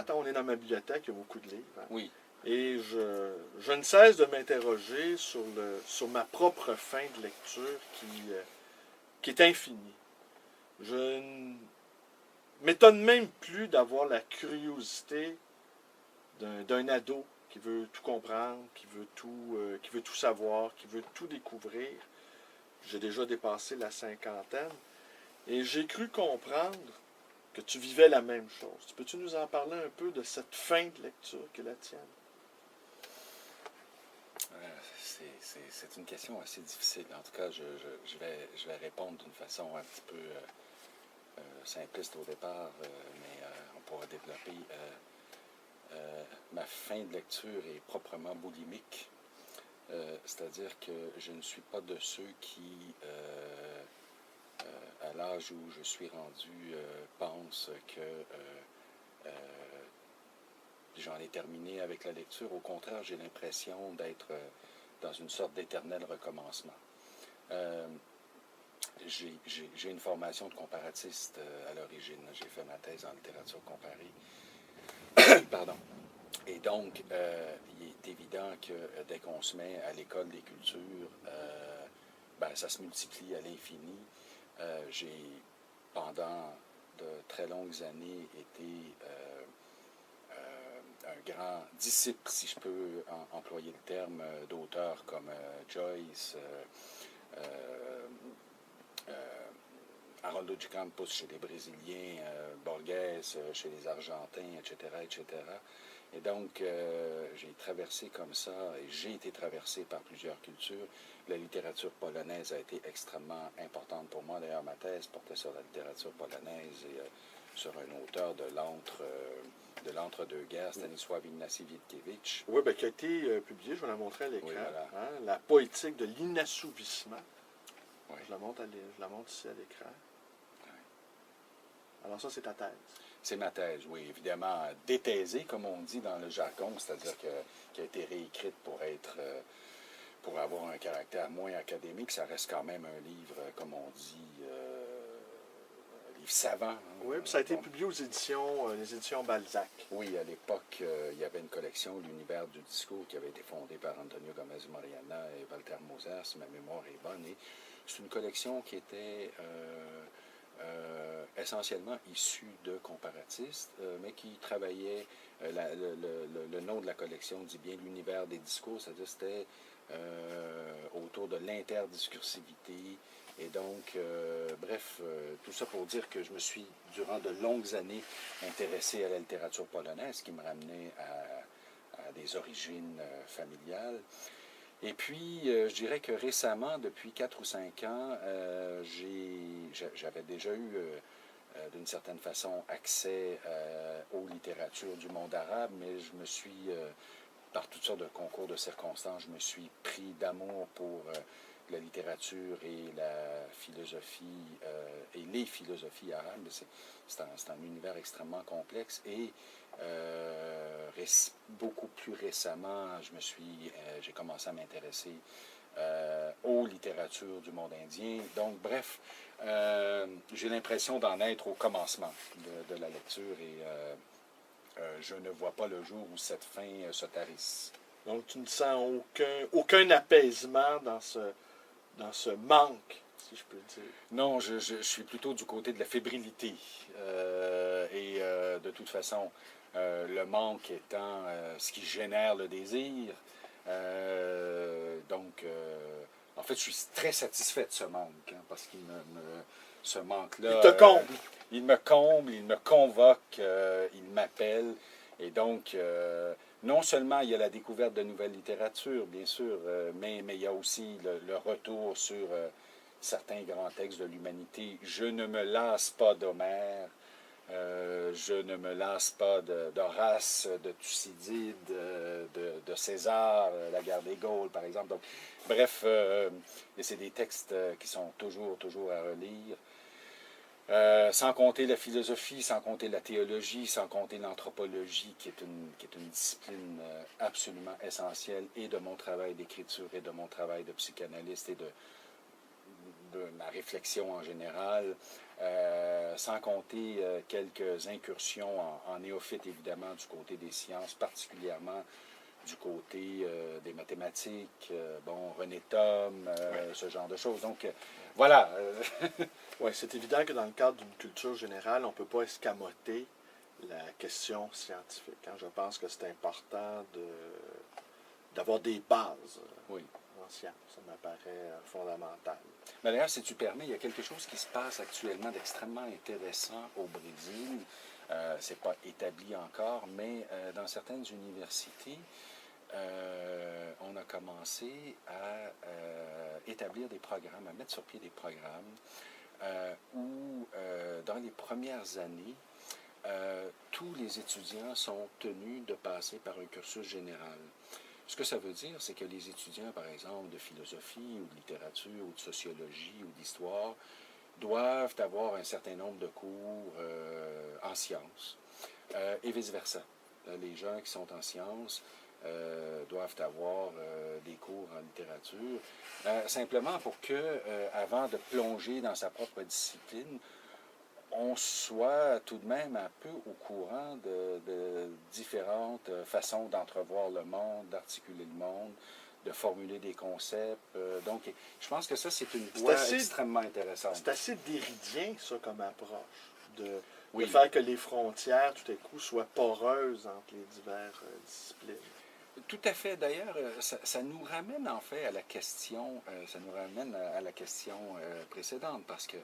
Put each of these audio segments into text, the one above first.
date. Hein, on est dans ma bibliothèque, il y a beaucoup de livres. Hein, Oui. et je ne cesse de m'interroger sur ma propre fin de lecture qui est infinie. Je ne m'étonne même plus d'avoir la curiosité d'un ado qui veut tout comprendre, qui veut tout savoir, qui veut tout découvrir. J'ai déjà dépassé la cinquantaine et j'ai cru comprendre que tu vivais la même chose. Peux-tu nous en parler un peu de cette fin de lecture qui est la tienne? C'est une question assez difficile. En tout cas, je vais répondre d'une façon un petit peu simpliste au départ, mais on pourra développer. Ma fin de lecture est proprement boulimique, c'est-à-dire que je ne suis pas de ceux qui, à l'âge où je suis rendu, pensent que j'en ai terminé avec la lecture. Au contraire, j'ai l'impression d'être dans une sorte d'éternel recommencement. J'ai une formation de comparatiste à l'origine. J'ai fait ma thèse en littérature comparée. Pardon. Et donc, il est évident que dès qu'on se met à l'école des cultures, ça se multiplie à l'infini. J'ai, pendant de très longues années, été un grand disciple, si je peux employer le terme, d'auteurs comme Joyce, Haroldo de Campos chez les Brésiliens, Borges chez les Argentins, etc., etc. Et donc, j'ai traversé comme ça, et j'ai été traversé par plusieurs cultures. La littérature polonaise a été extrêmement importante pour moi. D'ailleurs, ma thèse portait sur la littérature polonaise et sur un auteur de l'entre-deux-guerres, Stanisław Ignacy Witkiewicz. Oui, qui a été publié, je vais la montrer à l'écran. Oui, voilà. Hein, la poétique de l'inassouvissement. Oui. Je la montre ici à l'écran. Oui. Alors ça, c'est ta thèse. C'est ma thèse, oui, évidemment déthésée, comme on dit dans le jargon, c'est-à-dire qui a été réécrite pour avoir un caractère moins académique. Ça reste quand même un livre, comme on dit, un livre savant. Hein. Oui, puis ça a été publié aux éditions, les éditions Balzac. Oui, à l'époque, il y avait une collection, l'Univers du discours, qui avait été fondée par Antonio Gomez Mariana et Walter Moser, si ma mémoire est bonne. Et c'est une collection qui était essentiellement issue de comparatistes, mais qui travaillait, le nom de la collection dit bien l'univers des discours, c'est-à-dire c'était autour de l'interdiscursivité. Et donc, bref, tout ça pour dire que je me suis, durant de longues années, intéressé à la littérature polonaise, qui me ramenait à des origines familiales. Et puis, je dirais que récemment, depuis 4 ou 5 ans, j'avais déjà eu, d'une certaine façon, accès aux littératures du monde arabe, mais je me suis, par toutes sortes de concours de circonstances, je me suis pris d'amour pour la littérature et la philosophie, et les philosophies arabes. C'est un univers extrêmement complexe. Et beaucoup plus récemment, j'ai commencé à m'intéresser aux littératures du monde indien. Donc, bref, j'ai l'impression d'en être au commencement de la lecture et je ne vois pas le jour où cette fin se tarisse. Donc, tu ne sens aucun apaisement dans ce manque, si je peux dire. Non, je suis plutôt du côté de la fébrilité. Et de toute façon, le manque étant ce qui génère le désir. Donc, en fait, je suis très satisfait de ce manque, hein, parce qu'il ce manque-là... Il te comble. Il me comble, il me convoque, il m'appelle. Et donc, non seulement il y a la découverte de nouvelles littératures, bien sûr, mais il y a aussi le retour sur certains grands textes de l'humanité. Je ne me lasse pas d'Homère. Je ne me lasse pas d'Horace, de Thucydide, de César, la guerre des Gaules, par exemple. Donc, bref, et c'est des textes qui sont toujours à relire. Sans compter la philosophie, sans compter la théologie, sans compter l'anthropologie, qui est une discipline absolument essentielle, et de mon travail d'écriture, et de mon travail de psychanalyste, et de ma réflexion en général. sans compter quelques incursions en néophyte, évidemment, du côté des sciences, particulièrement du côté des mathématiques, bon, René Thom, ce genre de choses. Donc, voilà. Oui, c'est évident que dans le cadre d'une culture générale, on ne peut pas escamoter la question scientifique. Hein. Je pense que c'est important d'avoir des bases Oui. en sciences. Ça m'apparaît fondamental. Mais d'ailleurs, si tu permets, il y a quelque chose qui se passe actuellement d'extrêmement intéressant au Brésil. Ce n'est pas établi encore, mais dans certaines universités, on a commencé à établir des programmes, à mettre sur pied des programmes où, dans les premières années, tous les étudiants sont tenus de passer par un cursus général. Ce que ça veut dire, c'est que les étudiants, par exemple, de philosophie ou de littérature ou de sociologie ou d'histoire, doivent avoir un certain nombre de cours en sciences et vice-versa. Les gens qui sont en sciences doivent avoir des cours en littérature, simplement pour que, avant de plonger dans sa propre discipline, on soit tout de même un peu au courant de différentes façons d'entrevoir le monde, d'articuler le monde, de formuler des concepts. Donc, je pense que ça, c'est une voie extrêmement intéressante. C'est assez déridien, ça, comme approche, de Oui. faire que les frontières, tout à coup, soient poreuses entre les diverses disciplines. Tout à fait. D'ailleurs, ça nous ramène en fait à la question, précédente, parce que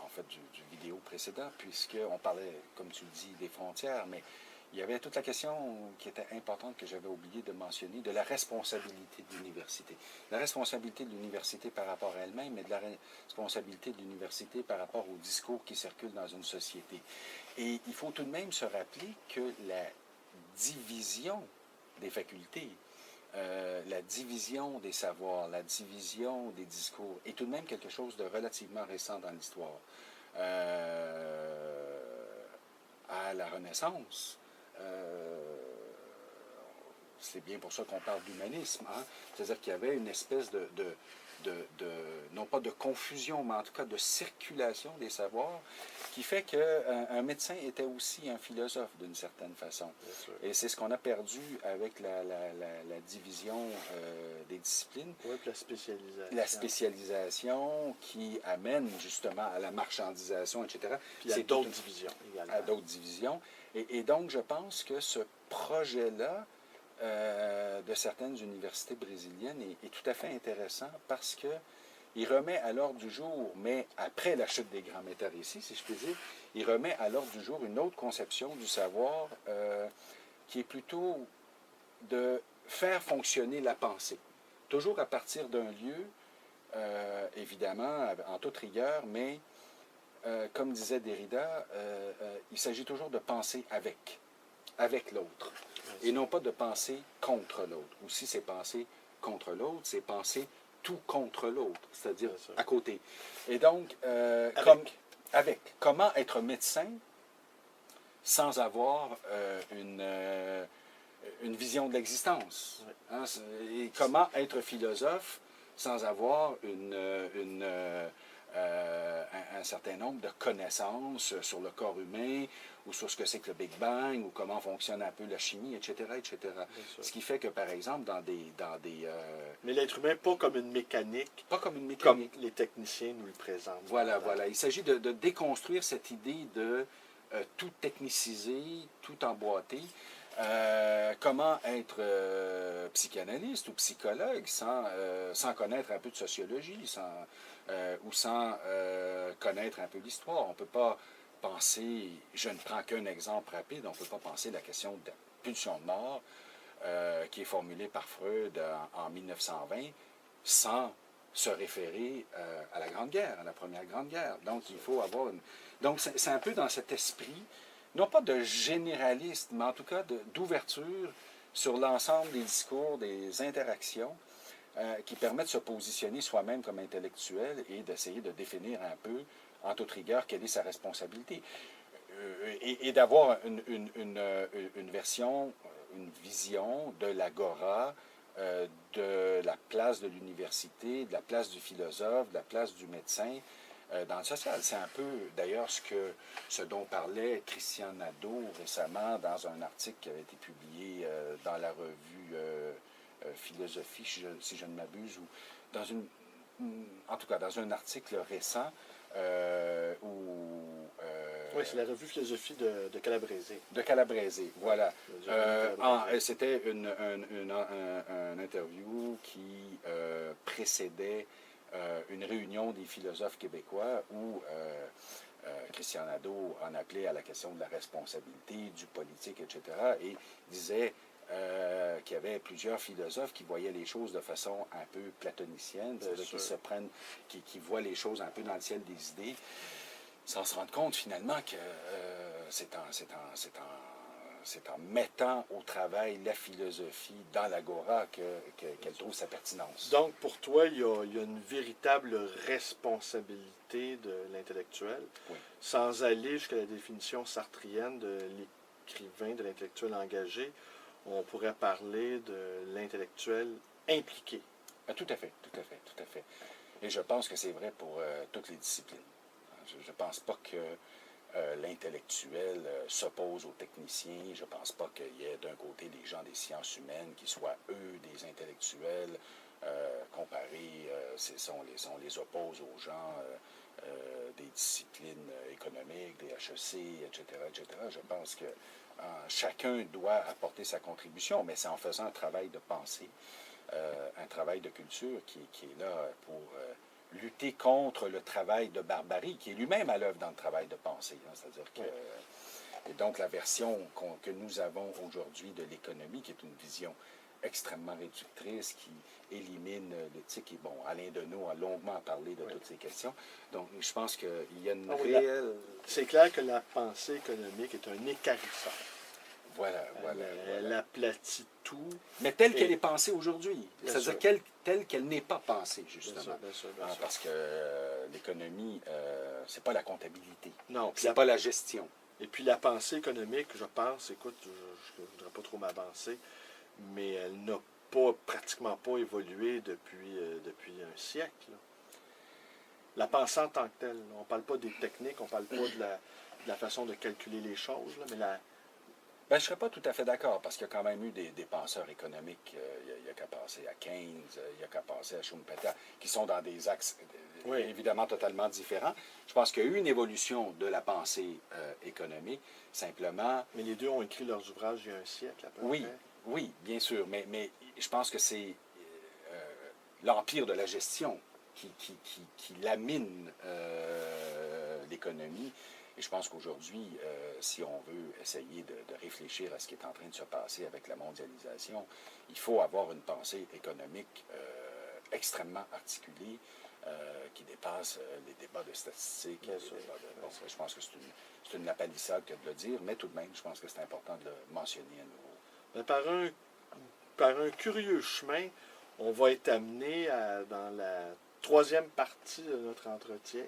en fait du vidéo précédent, puisqu'on parlait, comme tu le dis, des frontières, mais il y avait toute la question qui était importante que j'avais oublié de mentionner, de la responsabilité de l'université. La responsabilité de l'université par rapport à elle-même, mais de la responsabilité de l'université par rapport au discours qui circule dans une société. Et il faut tout de même se rappeler que la division des facultés, la division des savoirs, la division des discours est tout de même quelque chose de relativement récent dans l'histoire. À la Renaissance, c'est bien pour ça qu'on parle d'humanisme, hein? C'est-à-dire qu'il y avait une espèce non pas de confusion, mais en tout cas de circulation des savoirs, qui fait qu'un médecin était aussi un philosophe d'une certaine façon. Et c'est ce qu'on a perdu avec la division des disciplines. Oui, puis la spécialisation. La spécialisation qui amène justement à la marchandisation, etc. Puis à d'autres divisions également. À d'autres divisions. Et donc, je pense que ce projet-là, de certaines universités brésiliennes est tout à fait intéressant parce qu'il remet à l'ordre du jour, mais après la chute des grands métairécies, si je puis dire, il remet à l'ordre du jour une autre conception du savoir qui est plutôt de faire fonctionner la pensée. Toujours à partir d'un lieu, évidemment, en toute rigueur, mais comme disait Derrida, il s'agit toujours de penser avec l'autre. Et non pas de penser contre l'autre. Ou si c'est penser contre l'autre, c'est penser tout contre l'autre, c'est-à-dire à côté. Et donc, comment être médecin sans avoir une vision de l'existence? Oui. Hein? Et comment être philosophe sans avoir un certain nombre de connaissances sur le corps humain ou sur ce que c'est que le Big Bang ou comment fonctionne un peu la chimie, etc., etc. Ce qui fait que, par exemple, dans des mais l'être humain, pas comme une mécanique. Pas comme une mécanique. Comme les techniciens nous le présentent. Voilà. Il s'agit de déconstruire cette idée de tout techniciser, tout emboîter. Comment être psychanalyste ou psychologue sans connaître un peu de sociologie, ou sans connaître un peu l'histoire. On ne peut pas penser, je ne prends qu'un exemple rapide, on ne peut pas penser la question de la pulsion de mort qui est formulée par Freud en 1920 sans se référer à la Grande Guerre, à la Première Grande Guerre. Donc, il faut avoir une... Donc, c'est un peu dans cet esprit, non pas de généraliste, mais en tout cas d'ouverture sur l'ensemble des discours, des interactions, qui permettent de se positionner soi-même comme intellectuel et d'essayer de définir un peu, en toute rigueur, quelle est sa responsabilité. Et d'avoir une version, une vision de l'agora, de la place de l'université, de la place du philosophe, de la place du médecin, dans le social. C'est un peu, d'ailleurs, ce dont parlait Christian Nadeau récemment dans un article qui avait été publié dans la revue Philosophie, si je ne m'abuse, ou dans en tout cas, dans un article récent où... oui, c'est la revue Philosophie de Calabrese. De Calabrese, voilà. C'était une interview qui précédait une réunion des philosophes québécois où Christian Nadeau en appelait à la question de la responsabilité, du politique, etc. Et disait qu'il y avait plusieurs philosophes qui voyaient les choses de façon un peu platonicienne, c'est-à-dire qui voient les choses un peu dans le ciel des idées, sans se rendre compte finalement que c'est en mettant au travail la philosophie dans l'agora qu'elle trouve sa pertinence. Donc, pour toi, il y a une véritable responsabilité de l'intellectuel, oui. Sans aller jusqu'à la définition sartrienne de l'écrivain, de l'intellectuel engagé. On pourrait parler de l'intellectuel impliqué. Tout à fait, tout à fait, tout à fait. Et je pense que c'est vrai pour toutes les disciplines. Je ne pense pas que l'intellectuel s'oppose aux techniciens. Je ne pense pas qu'il y ait d'un côté des gens des sciences humaines qui soient, eux, des intellectuels comparés, on les oppose aux gens des disciplines économiques, des HEC, etc., etc. Je pense que chacun doit apporter sa contribution, mais c'est en faisant un travail de pensée, un travail de culture qui est là pour lutter contre le travail de barbarie, qui est lui-même à l'œuvre dans le travail de pensée. Hein, c'est-à-dire que... Et donc, la version que nous avons aujourd'hui de l'économie, qui est une vision extrêmement réductrice, qui élimine l'éthique, et bon, Alain Deneau a longuement parlé de toutes ces questions. Donc, je pense qu'il y a une réelle... C'est clair que la pensée économique est un équarrisseur. Voilà. Elle aplatit tout. Mais telle qu'elle est pensée aujourd'hui. C'est-à-dire telle qu'elle n'est pas pensée, justement. Bien sûr. Parce que l'économie, c'est pas la comptabilité. Non. C'est pas la gestion. Et puis la pensée économique, je pense, écoute, je ne voudrais pas trop m'avancer, mais elle n'a pratiquement pas évolué depuis un siècle. Là. La pensée en tant que telle, on ne parle pas des techniques, on ne parle pas de la façon de calculer les choses, là, mais je ne serais pas tout à fait d'accord, parce qu'il y a quand même eu des penseurs économiques, il y a qu'à passer à Keynes, il y a qu'à passer à Schumpeter, qui sont dans des axes évidemment totalement différents. Je pense qu'il y a eu une évolution de la pensée économique, simplement... Mais les deux ont écrit leurs ouvrages il y a un siècle, à peu près. Oui, bien sûr, mais je pense que c'est l'empire de la gestion qui lamine l'économie. Et je pense qu'aujourd'hui, si on veut essayer de réfléchir à ce qui est en train de se passer avec la mondialisation, il faut avoir une pensée économique extrêmement articulée qui dépasse les débats de statistiques. Je pense que c'est une lapalissade que de le dire, mais tout de même, je pense que c'est important de le mentionner à nouveau. Par un curieux chemin, on va être amené dans la troisième partie de notre entretien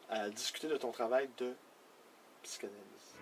à discuter de ton travail de psychanalyste.